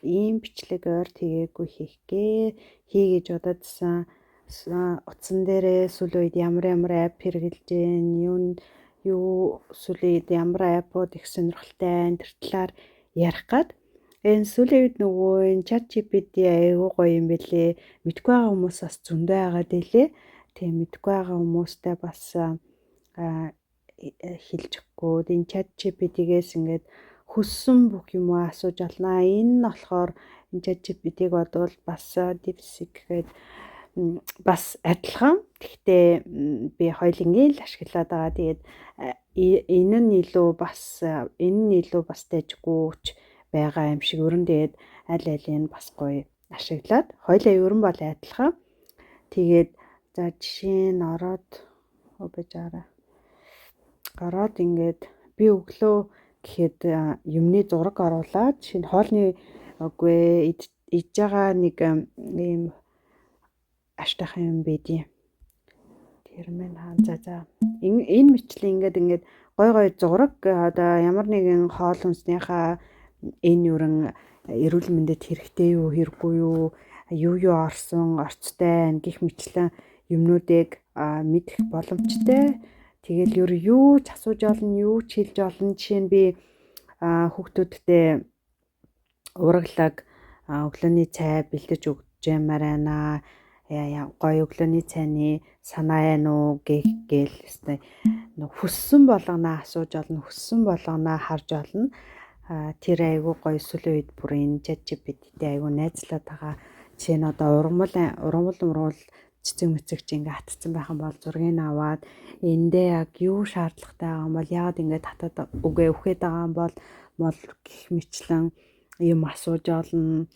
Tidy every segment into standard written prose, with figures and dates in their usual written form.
ийм бичлэг ойр тэгээгүй хий гэж бододсан. Утсан дээрээ сүүлийн үед ямар апп хэрэгжилж гэн юу сүүлийн үед ямар аппууд их сонирхолтой тэр талаар ярих гад. Энэ сүүлийн үед нөгөө энэ ChatGPT аягүй гоё юм бэлээ. Мэдгүй байгаа хүмүүс бас зөндөө байгаа дээлээ. Тийм мэдгүй байгаа хүмүүстэй бас хэлж өгөхгүй. Энэ ChatGPT-гээс ингээд хүссэн бүх юм уу асууж олнаа. Энэ нь болохоор энэ ChatGPT-г бодвол бас DeepSeek гэхэд бас адилхан. Гэхдээ би хоёулангийн л ашиглаад байгаа. Тэгээд энэ нь илүү бас дэжгүүч байгаа юм шиг өрн. Тэгээд аль алийг бас гоё ашиглаад хоёулаа өрн бол адилхан. Тэгээд за жишээ нь ороод ингээд би өглөө гэхэд юмны зураг оруулаад жишээ нь хоолны үгүй идж байгаа нэг ийм аштайхан юм байдیں۔ Тэр мэн за энэ мэтлээ ингээд гой зураг одоо ямар нэгэн хоол хүнснийхаа энэ юурын эрүүл мэндэд хэрэгтэй юу хэрэггүй юу орсон орцтой гих мэтлэн юмнуудыг мэдэх боломжтой. Тэгэл юу ч асууж олно, юу ч хэлж олно. Жишээ нь би хүүхдүүдтэй ураглаг өглөөний цай бэлдэж өгч юмаар байна. Гоё өглөөний цайны санаа байна уу гээл хүссэн болгоноо асууж олно, хүссэн болгоноо харж олно. Тэр айгүй гоё сүүлийн үед бүр энэ ChatGPT-тэй айгүй найзлаад байгаа. Жишээ нь одоо ургамал цэцэг мэцэгч ингээ хатцсан байх юм бол зургийг аваад эндээ яг юу шаардлагатай байгаа юм бол яагаад ингээ татаад өгөөд байгаа юм бол гих мэтлэн юм асууж олно.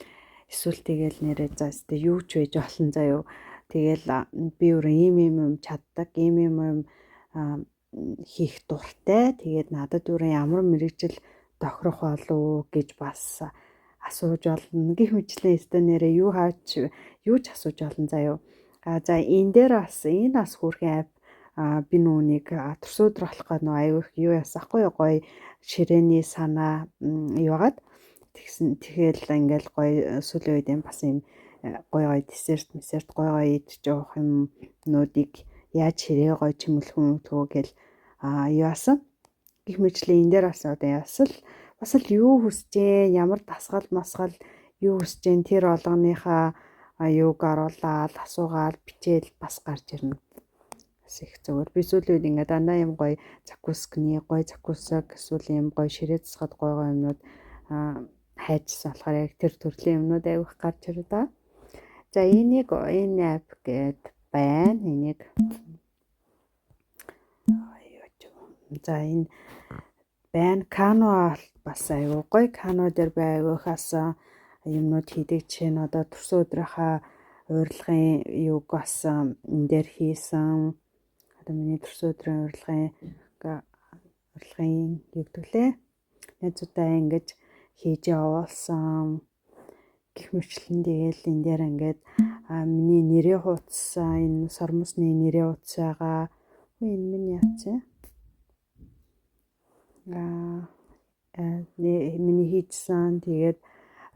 Эсвэл тэгэл нэрээ заастай юу ч байж олон заяо. Тэгэл би өөрөө ийм чаддаг, ийм хийх дуртай. Тэгээд надад өөрөө ямар мэрэгжил тохирох болов гэж бас асууж олно. Гэх мэтлэн өстө нэрээ юу ч асууж олно заяо. За энэ дээр бас хүрхэн апп би нүунийг төрсө өдөр болох гоо аюу их юу ясахгүй гоё ширээний санаа юугаад тэгэхээр ингээл гоё сүүлийн үед бас юм гоё десерт гоё идэж явах юм нуудыг яаж ширээ гоё чимэлхэн гэл яасан. Гэх мэтлэн энэ дээр бас одоо бас л юу хүсэж гэн ямар дасгал масгал юу хүсэж гэн тэр олгоныхаа юуг оруулаад асуугаад бичээл бас гарч ирнэ. Бас их зөвөр. Би сүүлийн үед ингээд дандаа юм гоё закусок эсвэл юм гоё ширээ засгаад гоё юмнууд хайжсан болохоор яг тэр төрлийн юмнууд аявих гарч ирээ да. За энэ апп гээд байна. Энийг за энэ байна. Canva бас аюу гоё. Canva дээр байгахаас юмнууд хийдэг. Жишээ нь одоо төрсөн өдрийнхаа урилгын юуг бас энэ дээр хийсэн. Одоо миний төрсөн өдрийн урилгын югдгэлээ. Найзуудаа ингэж хийж явуулсан. Гэх мэтлэн тэгэл энэ дээр ингээд миний нэрээ хуудсан энэ сормосны нэрээ хуудсаага энэ миний яац миний хийжсэн. Тэгээд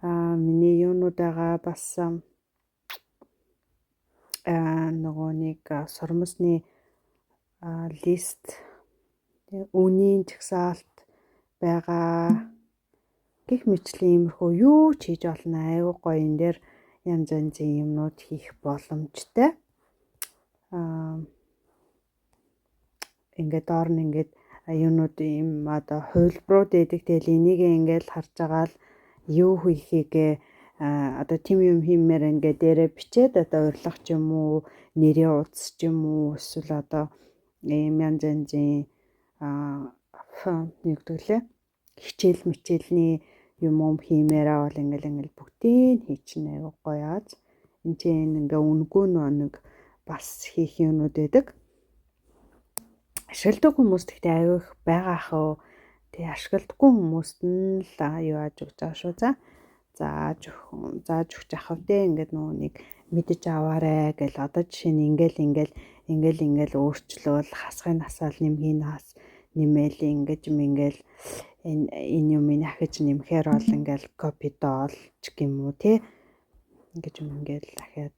миний юунуудаа бас нөгөө нэг сормосны лист үнийн чагсаалт байгаа. Гэх мэтлэн иймэрхүү юу ч хийж олно. Аюу гоё энэ дээр янз янзын юмнууд хийх боломжтой. Ингээд доор нь ингээд юунууд ийм одоо хувилбарууд эдэг. Тэгэл энийг ингээд харж байгаа л юу хийхийгээ одоо тим юм хиймээр ингээд дээрээ бичээд одоо урилга ч юм уу, нэрээ утас ч юм уу, эсвэл одоо ийм янз янзын нэгдгэлээ хичээл мичээлний юм хиймээрээ бол ингээл бүгдийг хийчихнэ. Аюу гоё аз. Энд чинь ингээ үнгүй нэг бас хийх юмнууд байдаг. Ашигладаг хүмүүст ихтэй аюу их байгаа хөө. Тэгээ ашигладаггүй хүмүүст нь л юу ааж өгч байгаа шүү. Зааж өгч ахав дээ. Ингээд нүунийг мэдэж аваарэ гэл одоо жишээ нь ингээл өөрчлөөл хасгын насаал нэмээл ингэж ингээл энэ юмыг ахиж нэмэхээр бол ингээл копи доолч юм уу тий ингэж ингээл дахиад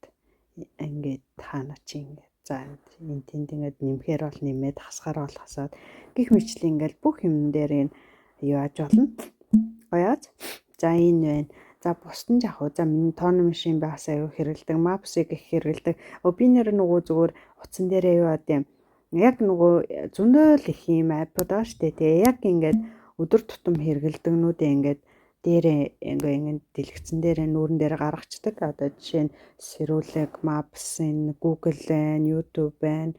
ингээд хаана чи ингээд за энэ тэнд ингээд нэмэхээр бол нэмээд хасгаар бол хасаад гих мэтлэн ингээл бүх юм дээр энэ юу аж болно гоёаз за энэ байна. За бусд нь яг за миний тооны машин байгаас аюу хэрэгэлдэг, Maps-ыг их хэрэгэлдэг. Би нэр нөгөө зүгээр утсан дээрээ юу ад юм. Яг нөгөө зөндөл их юм аппууд байгаа штэ тий. Яг ингээд өдөр тутам хэрэгэлдэгнүүдээ ингээд дээрээ ингээд дэлгэцэн дээрээ нүүрэн дээр гаргацдаг. Одоо жишээ нь Сэрүүлэг, Maps, Google байна, YouTube байна,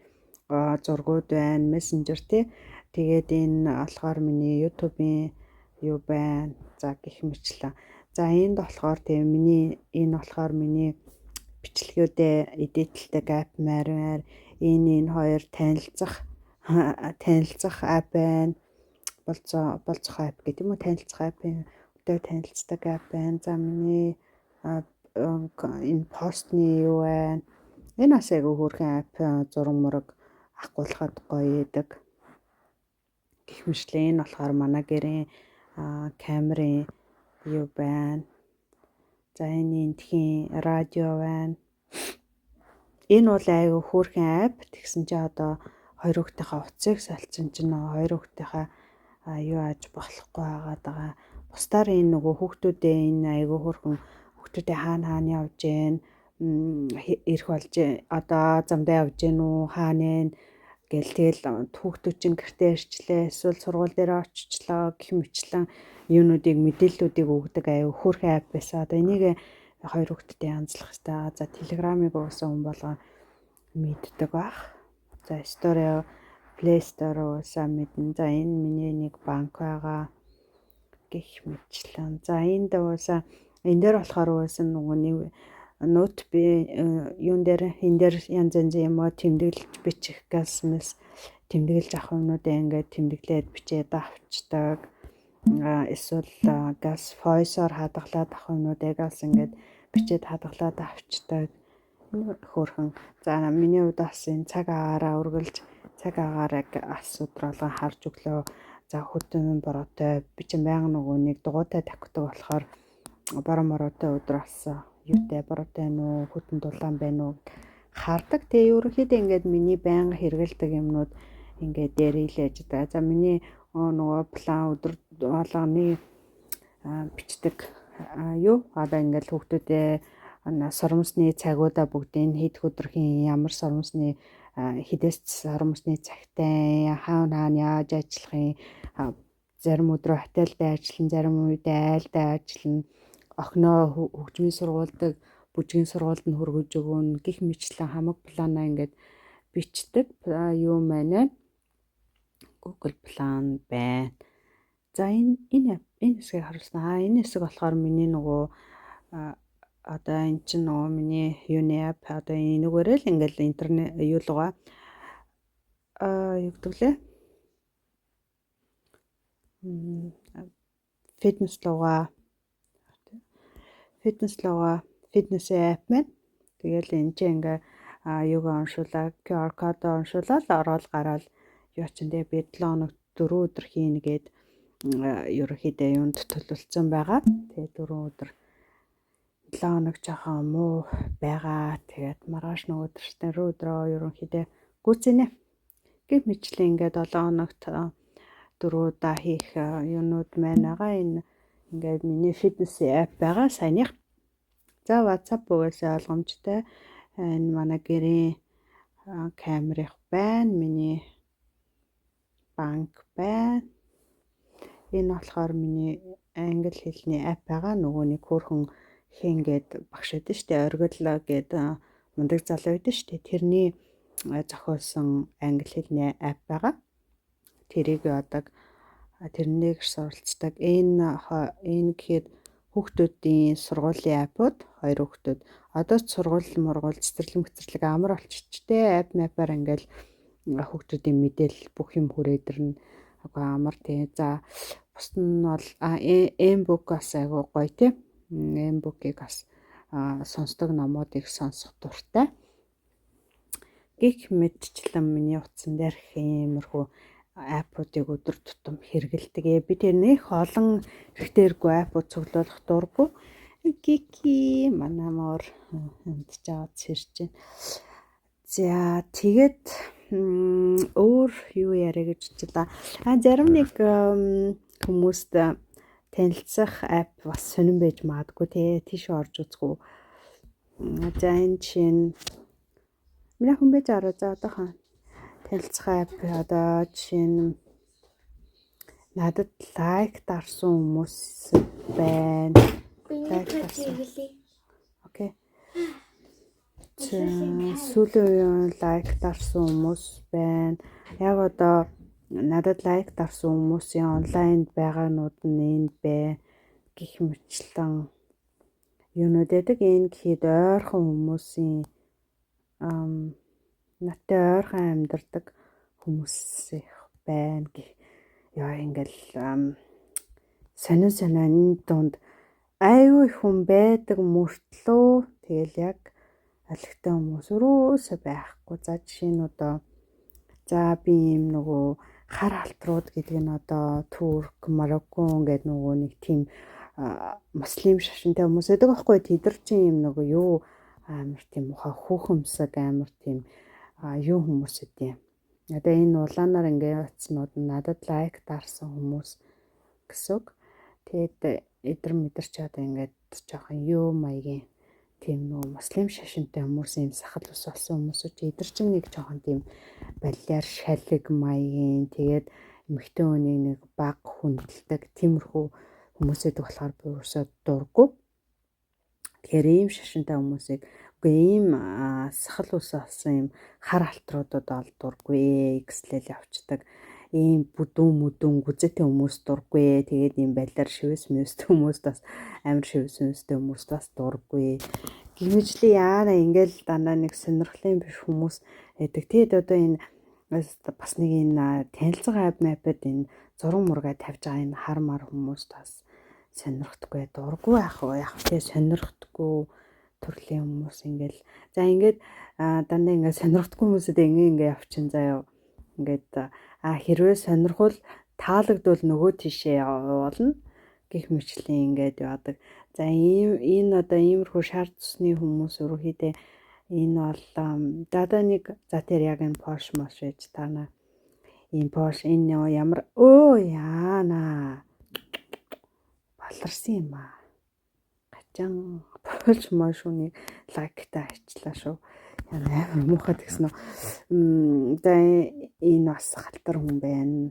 зургууд байна, Messenger тий. Тэгээд энэ болохоор миний YouTube-ийн юу байна. За гих мэтлээ. За энд болохоор тийм энэ болохоор миний бичлэгүүдээ эдитэлдэг app маар энэ хоёр танилцах app байна. Болцох app гэдэг юм уу? Танилцах app-ийн өдөө танилцдаг app байна. За миний энэ постны юу байна? Энэ бас айгүй хөөрхөн app зураг мураг ахгуулахад гоё идэг. Гэх мэтлээ энэ болохоор манай гэрийн камерын юу байна. За энэ энтхийн радио байна. Энэ бол айгүй хөөрхөн app. Тэгсэн чи одоо хоёр хүүхдийнхээ утсыг салцсан чинь хоёр хүүхдийнхээ юу аж болохгүй байгаа. Бусдаар энэ нөгөө хүүхдүүдээ энэ айгүй хөөрхөн хүүхдүүдээ хаана явж гэн ирэх болж одоо замдаа явж гэн үү хаана гэл тэгэл хүүхдүүд чинь гэртээ ирчлээ эсвэл сургууль дээр очичлоо гэх мэтлэн юунуудыг мэдээллүүдийг өгдөг аюу хөөрхөн app байсан. Одоо энийг хоёр хүүхдэд янзлах хэрэгтэй. За Telegram-ыг уусаа хүн болгоо мэддэг бах. За Store, Play Store уусаа мэднэ. За энэ миний нэг банк байгаа гэх мэтлэн. За энд уусаа энэ дээр болохоор уусаа нөгөө нэг ноут би юун дээр энэ дээр янз юм уу тэмдэглэж бичих галсмэс тэмдэглэж авах юмнуудаа ингээд тэмдэглээд бичээд авчдаг. Эсвэл газ voice-оор хадгалаад авах юмнуудыг бас ингээд бичээд хадгалаад авчдаг. Хөөрхөн. За миний хувьд бас энэ цаг агаараа үргэлж цаг агаараа асуудал болгон харж өглөө за хөтөн бороотой би чинь байнга нөгөө нэг дугуйтай тавьдаг болохоор бороо мороотой өдөр бас юутай бороотой байна уу хөтөн дулаан байна уу хардаг. Тэгээ ерөнхийдөө ингээд миний байнга хэрэгэлдэг юмнууд ингээд дээр илээж байгаа. За миний нөгөө план өдөр болгоны бичдэг юу одоо ингээд хүүхдүүдээ соромсны цагуудаа бүгдийг хэд өдрхийн ямар соромсны хідээс соромсны цагтай хаана яаж ажиллахын зарим өдрөө хотелдээ ажиллана, зарим үедээ айлдаа ажиллана, охиноо хөгжмийн сургуульд бүжгийн сургуульд нь хөргөж өгнө гих мэтлэн хамаг планаа ингээд бичдэг юу маань Google план байна. За энэ хэсгийг харуулсан. Энэ хэсэг болохоор миний нөгөө одоо энэ чинь нөгөө миний юуны app одоо энэгээрээ л ингээл интернет юу лугаа юу гэдэг лээ фитнес лугаа фитнес app маань тэгэл энэ чинь ингээ юуг оншуулаа QR код оншуулаад ороод гараад юу ч энэ би 7 хоног 4 өдөр хийнэ гээд ерөнхийдөө юунд төлөвлөсөн байгаа. Тэгээ 4 өдөр 7 хоног жоохон муу байгаа. Тэгээд маргааш нөгөө өдрөө ерөнхийдөө гүйцэнэ. Гэв мэтлээ ингээд 7 хоногт 4 удаа хийх юунууд маань байгаа. Энэ ингээд миний фитнес app байгаа саяных. За WhatsApp угаасаа ойлгомжтой. Энэ манай гэрийн камерын байна. Миний банк байна. Энэ болохоор миний англи хэлний app байгаа. Нөгөө нэг хөөрхөн хэн гээд багш байдаг штэ оргиллоо гээд мундаг залуу байдаг штэ тэрний зохиолсон англи хэлний app байгаа. Тэрийг одоо тэрнийг суралцдаг. Энэ гэхэд хүүхдүүдийн сургуулийн аппууд хоёр хүүхдүүд одоо сургууль мургуул цэцэрлэг амар болчихжээ. App map-аар ингээл хүүхдүүдийн мэдээлэл бүх юм хүрээд ирнэ. Амар тий. За бус нь бол M-book бас айгуу гоё тий. M-book-ийг бас сонсдог номуудыг сонсох дуртай. Гэх мэтчлэн миний утсан дээр иймэрхүү аппуудыг өдөр тутам хэрэгэлдэг. Би тэр нэх олон хэрэгтээргүй аппууд цуглуулах дурггүй. Гики манамор хэмтж аваад сэрж байна. За тэгээд өөр юу яриа гэж бодож та. Зарим нэг хүмүүст танилцах апп бас сонирн байж магадгүй те. Тийш орж үзгүй. За энэ чинь миний хүн байж араа за одоохон танилцах апп одоо жишээ нь надад лайк дарсан хүмүүс байна. Лайк дарсан. Окей. Сүүлийн үеийн лайк дарсан хүмүүс байна. Яг одоо надад лайк дарсан хүмүүсийн онлайнд байгаанууд нь энд бай гэх мэтлэн юунууд байдаг. Энэ гэхэд ойрхон хүмүүсийн надтай ойрхон амьдардаг хүмүүс байна гэх. Яа ингээл сонин энэ донд аюу их хүн байдаг мөртлөө тэгэл яг алхтай хүмүүс өрөөсөө байхгүй. За жишээ нь одоо за би юм нөгөө хар халтрууд гэдэг нь одоо Турк, Мароккон гэдэг нөгөө нэг тийм муслим шашинтай хүмүүс байдаг байхгүй. Тэд нар чинь юм нөгөө юу амар тийм ухаа хүүхэмсэг амар тийм юу хүмүүс үгүй. Одоо энэ улаанаар ингээ утснууд надад лайк дарсан хүмүүс гэсэн. Тэгээд эдэр мэдэрч одоо ингээд жоохон юу маягийн тийм нөө муслим шашинтай хүмүүс юм сахал ус болсон хүмүүс ч эдэр чинь нэг жоохон тийм балиар шалиг маягийн тэгээд эмэгтэй хүний нэг баг хүндэлдэг тиймэрхүү хүмүүсэд болохоор би өөрсөө дурггүй. Тэгэхээр ийм шашинтай хүмүүсийг үгүй ийм сахал ус болсон юм хар алтруудад ол дурггүй гэслэл явцдаг. Ийм бүдүүн гүзэтэй хүмүүс дурггүй. Тэгээд ийм балиар шивэс мэстэй хүмүүс бас амар шивэс мэстэй хүмүүс бас дурггүй. Гимжли яана ингээл дандаа нэг сонирхлын биш хүмүүс байдаг. Тэгээд одоо энэ бас нэг энэ танилцах аппад энэ зураг мургаа тавьж байгаа энэ хар мар хүмүүс бас сонирхдаггүй дурггүй яг тэгээ сонирхдаггүй төрлийн хүмүүс ингээл за ингээд дандаа ингээд сонирхдаггүй хүмүүсэд ингээ явчин заяа ингээд хэрвээ сонирхол таалагдвал нөгөө тишээ явуулна гэх мэтлийн ингээд яадаг. За энэ одоо иймэрхүү шар цусны хүмүүс өрөөхдөө энэ бол дада нэг за тэр яг энэ Porsche маш ээж тана энэ Porsche энэ ямар яана баларсан юм аа. Гачаан Porsche машины лайктай ачлаа шүү. Амар муухай тэгсэн үү. За энэ бас халтар хүн байна.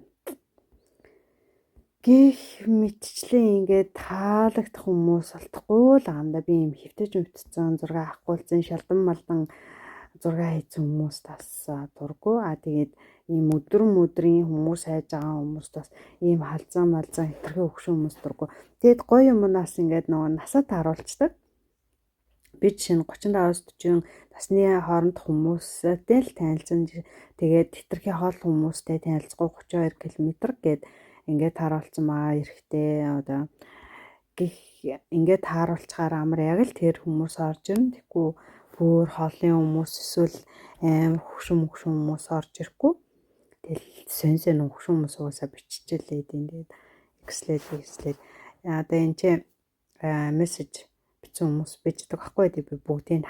Гэх мэтчлэн ингээд таалагдах хүмүүс олдохгүй л андаа би юм хөвтөж мөвтцэн зураг авахгүйцэн шалдан малдан зураг хийсэн хүмүүс тас дурггүй. Тэгээд ийм өдрийн хүмүүс хайж байгаа хүмүүс тас ийм халзан малзан хэтэрхий өгшөн хүмүүс дурггүй. Тэгэд гоё юмнаас ингээд нөгөө насад харуулцдаг. Би жишээ нь 35-40 насны хооронд хүмүүстэй л танилцсан. Тэгээд хэтэрхий хоол хүмүүстэй танилцгүй 32 км гээд ингээд тааруулсан маа эрэхтэй одоо гих ингээд тааруулчаар амар яг л тэр хүмүүс орж ирнэ. Тэгэхгүй бүр хоолны хүмүүс эсвэл амар хөшөм хүмүүс орж ирэхгүй. Тэгэл сэн хөшөм хүмүүс уусаа биччихлээ тийм тэгээд экслээд одоо энэ чи мессеж бичсэн хүмүүс бичдэг байхгүй тийм би бүгдийг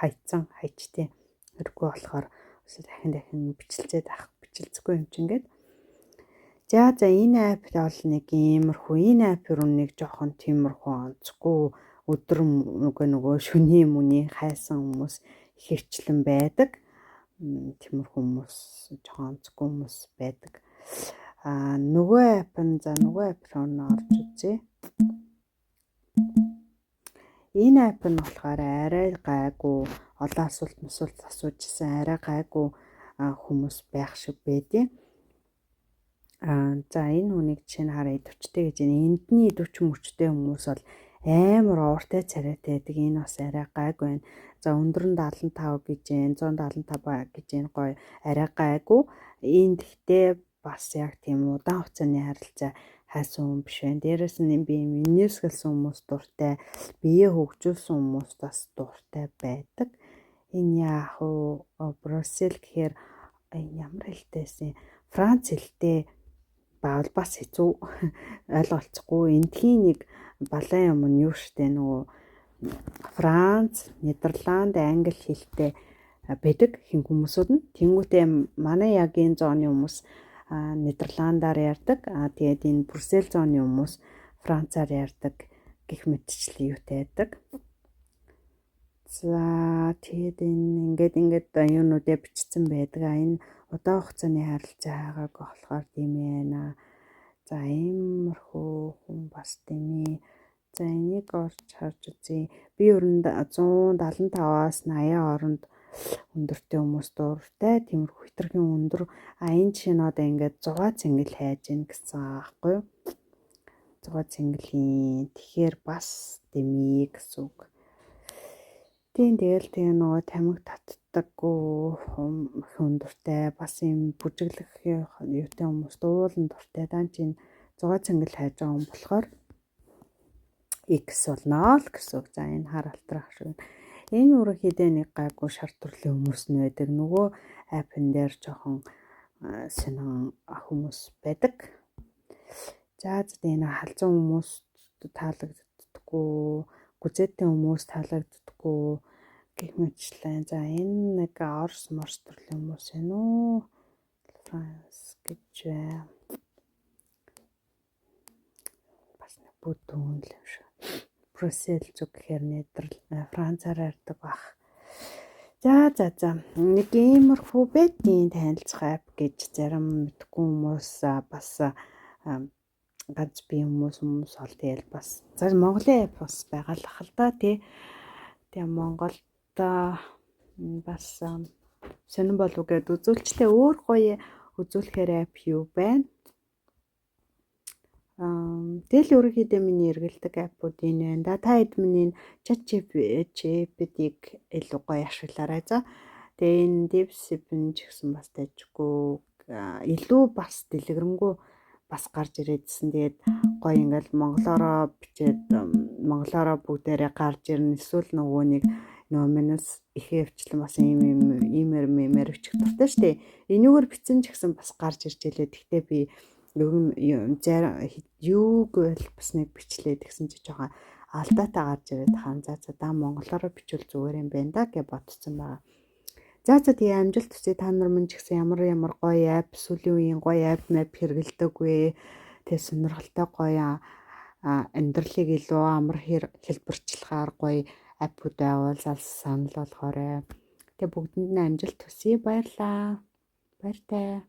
хайцсан хэрэггүй болохоор дахин бичлцээд авах бичлцэхгүй юм чи ингээд. За энэ апп бол нэг иймэрхүү энэ апп руу нэг жоохон тиймэрхүү онцгүй өдөр нөгөө шөнийн мөний хайсан хүмүүс ихэрчлэн байдаг. Тиймэрхүү хүмүүс жоохон онцгүй хүмүүс байдаг. Нөгөө апп руу орж үзье. Энэ апп нь болохоор арай гайгүй олон асуулт асуужсэн арай гайгүй хүмүүс байх шиг байдیں۔ За энэ хүнийг чинь харъя 40-тэй гэж эндний 40 мөчтэй хүмүүс бол амар ууртай царайтай байдаг. Энэ бас арай гайгүй байна. За өндөр нь 75 гэж 175 гэж гоё арай гайгүй. Энд гэхдээ бас яг тийм удаан хугацааны харилцаа хайсан хүн биш байна. Дээрээс нь би минусгэлсэн хүмүүс дуртай, биеэ хөгжүүлсэн хүмүүс бас дуртай байдаг. Энэ яг Брюссел гэхээр ямар хэлтэйсэн Франц хэлтэй баавал бас хэцүү ойлголцохгүй. Эндхийн нэг балайн юм нь юу штэ нөгөө Франц, Нидерланд, Англи хэлтэй байдаг хин хүмүүсүүд нь. Тэнгүүтээ манай яг энэ зооны хүмүүс Нидерландаар ярьдаг. Тэгээд энэ Брюссел зооны хүмүүс Францаар ярьдаг гэх мэтчлэн юутай байдаг. За тэгээд ингээд юунуудаа бичсэн байдаг. Энэ удаан хугацааны харилцаа хайгааг болохоор тийм ээ. За иймэрхүү хүн бас тийм ээ. За энийг орж харж үзье. Би өрөнд 175-аас 80 хооронд өндөртэй хүмүүс дуртай. Тиймэрхүү хитрхийн өндөр. Энэ жишээ нь одоо ингээд 6 цэнгэл хайж гин гэсэн аахгүй юу? 6 цэнгэлийн. Тэгэхээр бас дэмий гэсэн үг. Тэгэл тэгээ нөгөө тамиг татдаггүй өндөртэй бас юм бүжиглэх юутай хүмүүс уулан дуртай. Дан чинь 6 цэнгэл хайж байгаа юм болохоор X болно л гэсэн үг. За энэ хар алтрах шиг. Энэ ерөнхийдөө нэг гайгүй шар төрлийн хүмүүс нь байдаг. Нөгөө апн дээр жоохон сонин хүмүүс байдаг. За энэ халзан хүмүүс таалагддаггүй, гүзээтэй хүмүүс таалагддаггүй гэх мэтчлэн. За энэ нэг Орос морс төрлийн хүмүүс байна уу? Франц гэж бас нэг бүдүүн л юм шиг. Брюссел зүг гэхээр Францаар ярьдаг бах. За нэг иймэрхүү бэдийн танилцах ап гэж зарим мэдгүй хүмүүс бас ганц би хүмүүс ол тэгэл бас за Монголын ап бас байгаа л хэл та тий. Тэгээ Монголд бас сонирн болов гэд үзүүлчлээ. Өөр гоё үзүүлэхээр ап юу байна? Тэгэл ерөнхийдөө миний эргэлдэг апууд энэ байна. Та хэд миний ChatGPT-г илүү гоё ашиглаарай. За тэгээ энэ DeepSeek ч гэсэн бас дайггүй илүү бас дэлгэрэнгүй бас гарч ирээдсэн. Тэгээд гоё ингээл монголоороо бичээд монголоороо бүгдээрээ гарч ирнэ. Эсвэл нөгөө нэг номинос ихэвчлэн бас имэр бичих дуртай шүү дээ. Энүүгээр бичсэн ч гэсэн бас гарч ирж илээ. Гэхдээ би юуг бол бас нэг бичлээд гэсэн чи жоохон алдаатай гарч ирээд хаан. За монголоороо бичвэл зүгээр юм байна да гэж бодсон байгаа. За тэгээ амжилт хүсье. Та нар минь ч гэсэн ямар гоё ап сүүлийн үеийн гоё ап хэрэгэлдэг вэ? Тэгээ сонирхолтой гоё амьдралыг илүү амар хэлбэрчлэхээр гоё апууд байвал санал болгоорой. Тэгээ бүгдэнд нь амжилт хүсье. Баярлалаа. Баяртай.